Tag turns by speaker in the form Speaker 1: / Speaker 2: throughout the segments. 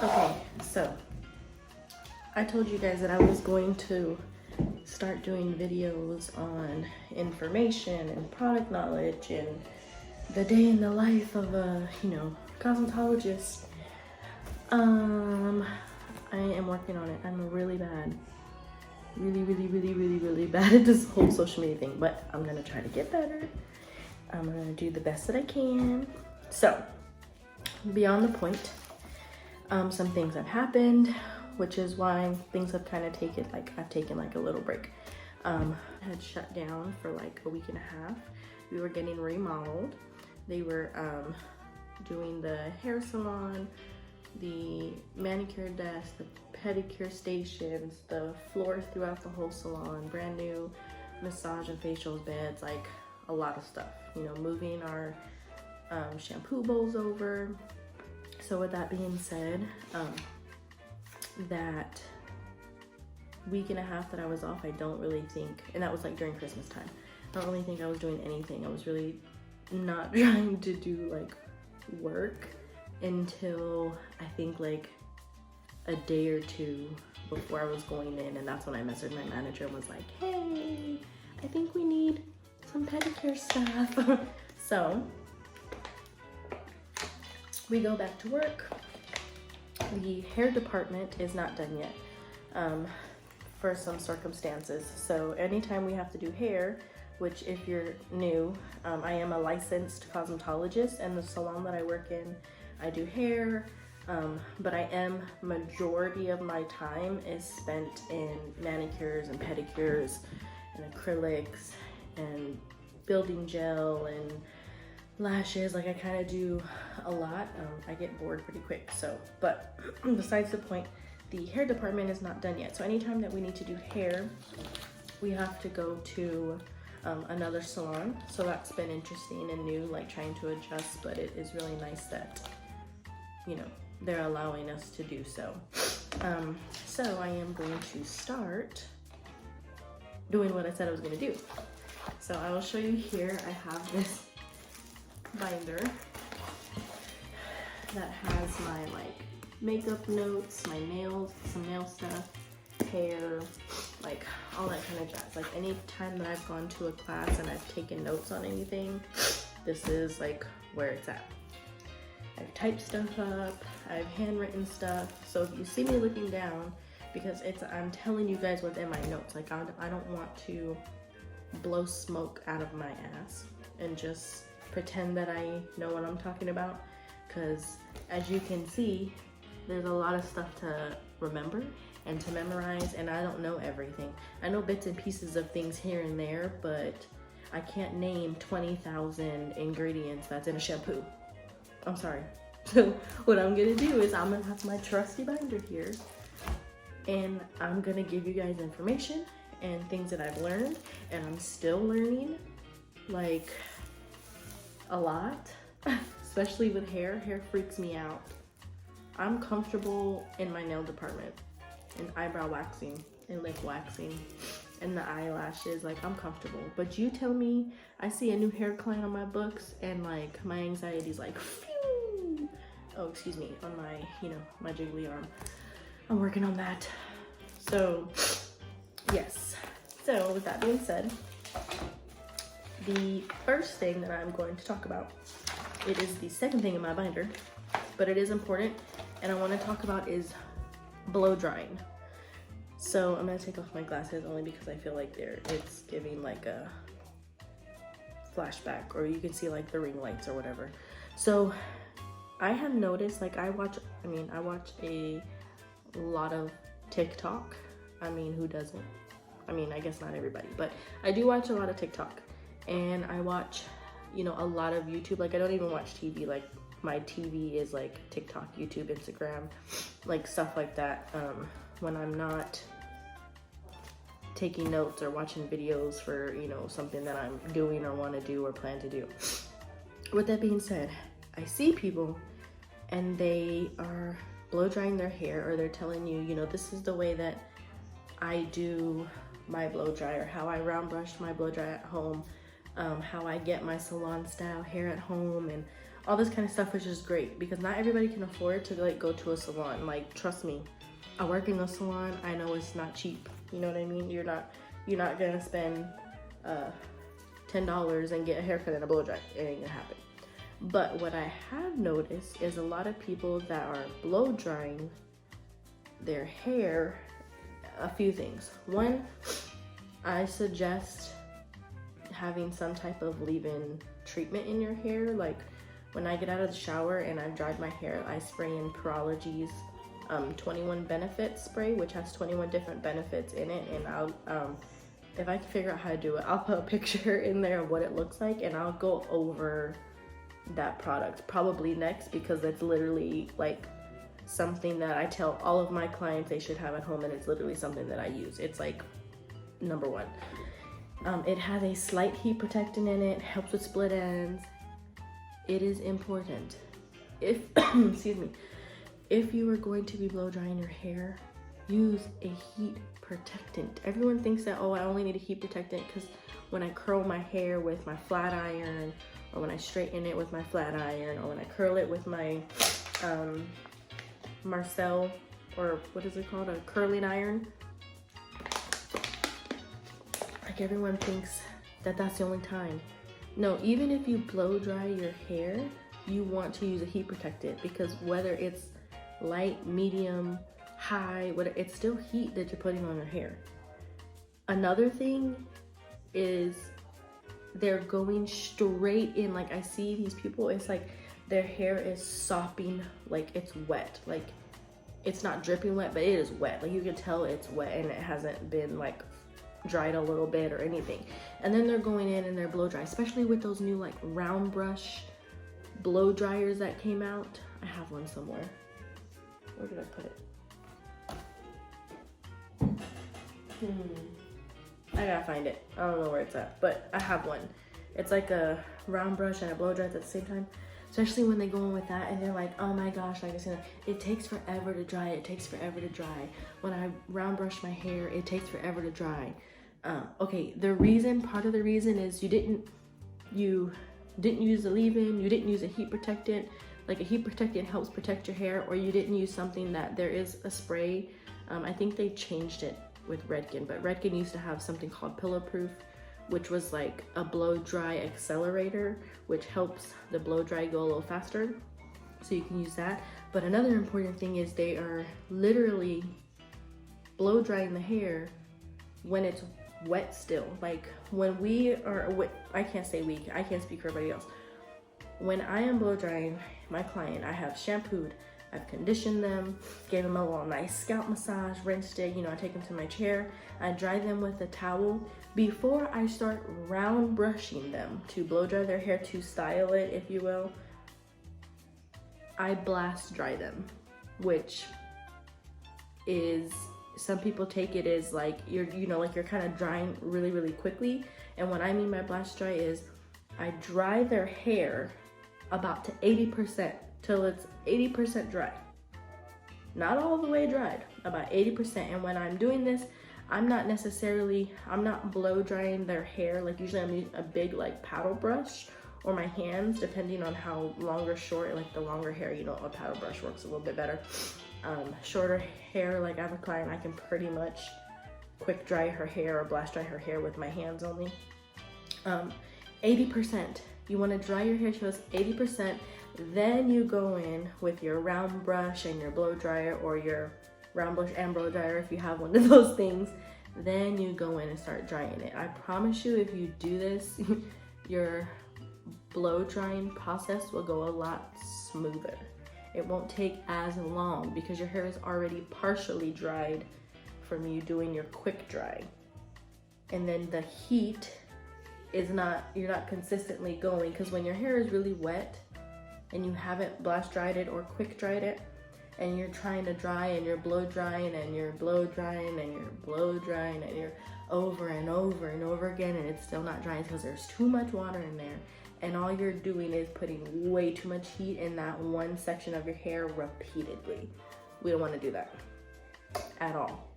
Speaker 1: Okay, so I told you guys that I was going to start doing videos on information and product knowledge and the day in the life of a, cosmetologist. I am working on it. I'm really bad. Really bad at this whole social media thing, but I'm gonna try to get better. I'm gonna do the best that I can. So, beyond the point, some things have happened, which is why things have kind of taken, I've taken a little break. I had shut down for like a week and a half. We were getting remodeled. They were doing the hair salon, the manicure desk, the pedicure stations, the floor throughout the whole salon, brand new massage and facial beds, like a lot of stuff, moving our shampoo bowls over. So with that being said, that week and a half that I was off, I don't really think, and that was like during Christmas time, I don't really think I was doing anything. I was really not trying to do like work until I think like a day or two before I was going in, and that's when I messaged my manager and was like, hey, I think we need some pedicure stuff. So we go back to work. The hair department is not done yet for some circumstances. So anytime we have to do hair, which if you're new, I am a licensed cosmetologist, and the salon that I work in, I do hair, but majority of my time is spent in manicures and pedicures and acrylics and building gel and lashes. Like I kind of do a lot. I get bored pretty quick. So, but besides the point, the hair department is not done yet. So anytime that we need to do hair, we have to go to another salon. So that's been interesting and new, like trying to adjust, but it is really nice that, they're allowing us to do so. So I am going to start doing what I said I was going to do. So I will show you here. I have this binder that has my makeup notes, my nails, some nail stuff, hair, like all that kind of jazz. Like any time that I've gone to a class and I've taken notes on anything, this is like where it's at. I've typed stuff up, I've handwritten stuff. So if you see me looking down, because I'm telling you guys what's in my notes. Like I don't want to blow smoke out of my ass and just pretend that I know what I'm talking about, because as you can see, there's a lot of stuff to remember and to memorize, and I don't know everything. I know bits and pieces of things here and there, but I can't name 20,000 ingredients that's in a shampoo. I'm sorry. So what I'm gonna do is I'm gonna have my trusty binder here, and I'm gonna give you guys information and things that I've learned, and I'm still learning, like a lot, especially with hair. Hair freaks me out. I'm comfortable in my nail department and eyebrow waxing and lip waxing and the eyelashes, like I'm comfortable. But you tell me, I see a new hair client on my books and like my anxiety's like, phew. Oh, excuse me, on my, my jiggly arm. I'm working on that. So, yes. So with that being said, the first thing that I'm going to talk about, it is the second thing in my binder, but it is important, and I want to talk about is blow drying. So I'm going to take off my glasses only because I feel like it's giving like a flashback, or you can see like the ring lights or whatever. So I have noticed, like I watch a lot of TikTok. I mean, who doesn't? I mean, I guess not everybody, but I do watch a lot of TikTok, and I watch, a lot of YouTube. Like I don't even watch TV. Like my TV is like TikTok, YouTube, Instagram, like stuff like that. When I'm not taking notes or watching videos for, something that I'm doing or want to do or plan to do. With that being said, I see people and they are blow drying their hair, or they're telling you, this is the way that I do my blow dry, or how I round brush my blow dry at home, how I get my salon style hair at home, and all this kind of stuff, which is great because not everybody can afford to like go to a salon. Like, trust me, I work in a salon. I know it's not cheap. You know what I mean? You're not gonna spend $10 and get a haircut and a blow dry. It ain't gonna happen. But what I have noticed is a lot of people that are blow drying their hair, a few things. One, I suggest having some type of leave-in treatment in your hair. Like when I get out of the shower and I've dried my hair, I spray in Prology's 21 benefit spray, which has 21 different benefits in it. And I'll if I can figure out how to do it, I'll put a picture in there of what it looks like, and I'll go over that product probably next, because it's literally like something that I tell all of my clients they should have at home, and it's literally something that I use. It's like number one. It has a slight heat protectant in it, helps with split ends. It is important. If excuse me, if you are going to be blow drying your hair, use a heat protectant. Everyone thinks that, oh, I only need a heat protectant because when I curl my hair with my flat iron, or when I straighten it with my flat iron, or when I curl it with my Marcel, or what is it called, a curling iron. Like, everyone thinks that that's the only time. No, even if you blow dry your hair, you want to use a heat protectant, because whether it's light, medium, high, whatever, it's still heat that you're putting on your hair. Another thing is they're going straight in. Like, I see these people, it's like their hair is sopping, like it's wet. Like, it's not dripping wet, but it is wet. Like, you can tell it's wet and it hasn't been like dried a little bit or anything. And then they're going in and they're blow dry, especially with those new like round brush blow dryers that came out. I have one somewhere. Where did I put it? I gotta find it. I don't know where it's at, but I have one. It's like a round brush and a blow dry at the same time. Especially when they go in with that and they're like, oh my gosh, like I said, it takes forever to dry. It takes forever to dry. When I round brush my hair, it takes forever to dry. Okay, part of the reason is you didn't use the leave-in, you didn't use a heat protectant. Like, a heat protectant helps protect your hair, or you didn't use something that there is a spray. I think they changed it with Redken, but Redken used to have something called Pillow Proof, which was like a blow dry accelerator, which helps the blow dry go a little faster. So you can use that. But another important thing is they are literally blow drying the hair when it's wet still. Like, when we are, I can't say we, I can't speak for everybody else. When I am blow drying my client, I have shampooed, I've conditioned them, gave them a little nice scalp massage, rinsed it, I take them to my chair, I dry them with a towel. Before I start round brushing them to blow dry their hair, to style it, if you will, I blast dry them, which is, some people take it as like you're kind of drying really, really quickly. And what I mean by blast dry is I dry their hair about to 80%, till it's 80% dry. Not all the way dried, about 80%. And when I'm doing this, I'm not blow drying their hair. Like, usually I'm using a big like paddle brush, or my hands, depending on how long or short. Like, the longer hair, a paddle brush works a little bit better. Shorter hair, like I have a client, I can pretty much quick dry her hair or blast dry her hair with my hands only. 80%, you want to dry your hair to 80%, then you go in with your round brush and your blow dryer, or your round brush and blow dryer if you have one of those things. Then you go in and start drying it. I promise you, if you do this, your blow drying process will go a lot smoother. It won't take as long because your hair is already partially dried from you doing your quick dry. And then the heat is you're not consistently going, because when your hair is really wet and you haven't blast dried it or quick dried it, and you're trying to dry and you're blow drying and you're blow drying and you're blow drying and you're over and over and over again, and it's still not drying because there's too much water in there. And all you're doing is putting way too much heat in that one section of your hair repeatedly. We don't want to do that at all.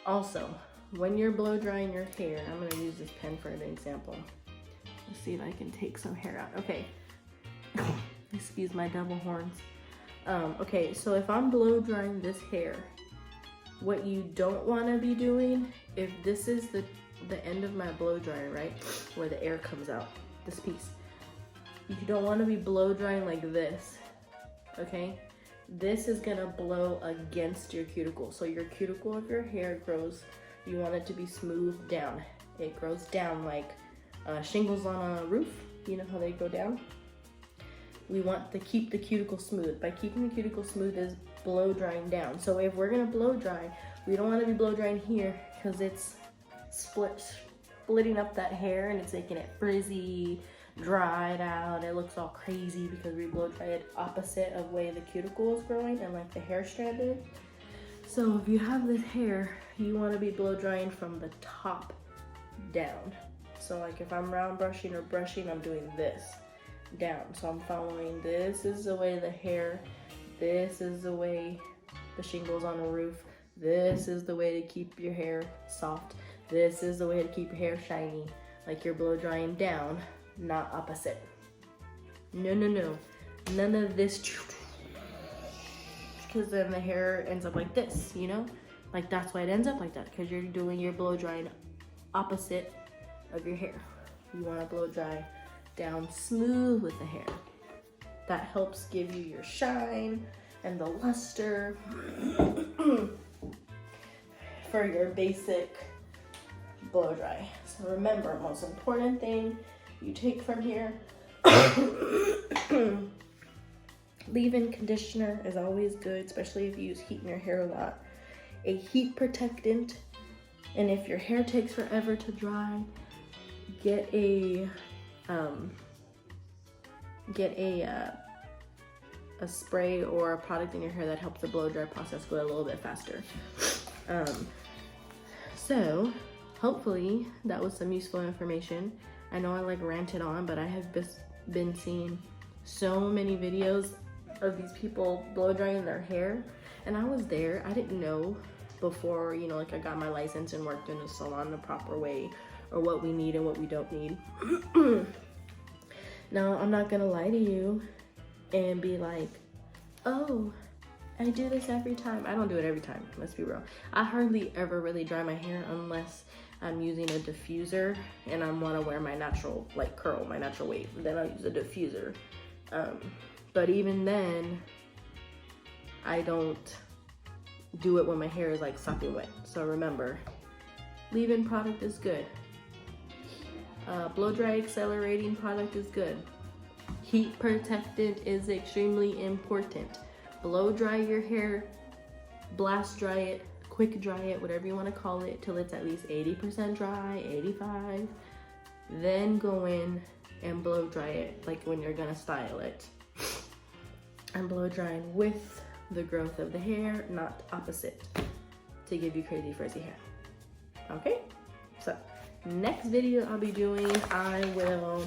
Speaker 1: Also, when you're blow drying your hair, I'm going to use this pen for an example. Let's see if I can take some hair out. Okay. Excuse my double horns. Okay, so if I'm blow drying this hair, what you don't want to be doing, if this is the end of my blow dryer, right, where the air comes out, this piece, you don't want to be blow drying like this, okay? This is gonna blow against your cuticle. So your cuticle of your hair grows, you want it to be smoothed down. It grows down like shingles on a roof. You know how they go down? We want to keep the cuticle smooth. By keeping the cuticle smooth is blow drying down. So if we're gonna blow dry, we don't want to be blow drying here because it's splitting up that hair and it's making it frizzy, dried out. It looks all crazy because we blow dry it opposite of way the cuticle is growing and like the hair strand is. So if you have this hair, you want to be blow drying from the top down. So like if I'm round brushing or brushing, I'm doing this down. So I'm following, this is the way the hair, this is the way the shingles on a roof, this is the way to keep your hair soft, this is the way to keep your hair shiny. Like you're blow drying down, not opposite. No, no, no, none of this, because then the hair ends up like this, you know? Like that's why it ends up like that, because you're doing your blow drying opposite of your hair. You want to blow dry down smooth with the hair. That helps give you your shine and the luster for your basic blow dry. So remember, most important thing you take from here, leave-in conditioner is always good, especially if you use heat in your hair a lot. A heat protectant, and if your hair takes forever to dry, get a spray or a product in your hair that helps the blow dry process go a little bit faster. So hopefully that was some useful information. I know I like ranted on, but I have been seeing so many videos of these people blow drying their hair, and I was there. I didn't know before, you know, like I got my license and worked in a salon the proper way, or what we need and what we don't need. Now, I'm not gonna lie to you and be like, oh, I do this every time. I don't do it every time, let's be real. I hardly ever really dry my hair unless I'm using a diffuser and I wanna wear my natural, like curl, my natural wave. Then I'll use a diffuser. But even then, I don't do it when my hair is like sopping wet. So remember, leave-in product is good. Blow dry accelerating product is good. Heat protectant is extremely important. Blow dry your hair, blast dry it, quick dry it, whatever you want to call it, till it's at least 80% dry, 85. Then go in and blow dry it like when you're gonna style it. And blow drying with the growth of the hair, not opposite, to give you crazy frizzy hair. Okay, so next video I'll be doing, I will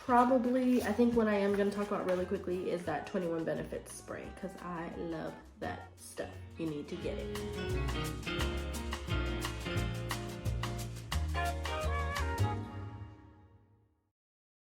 Speaker 1: probably, I think what I am going to talk about really quickly is that 21 Benefits spray, because I love that stuff. You need to get it.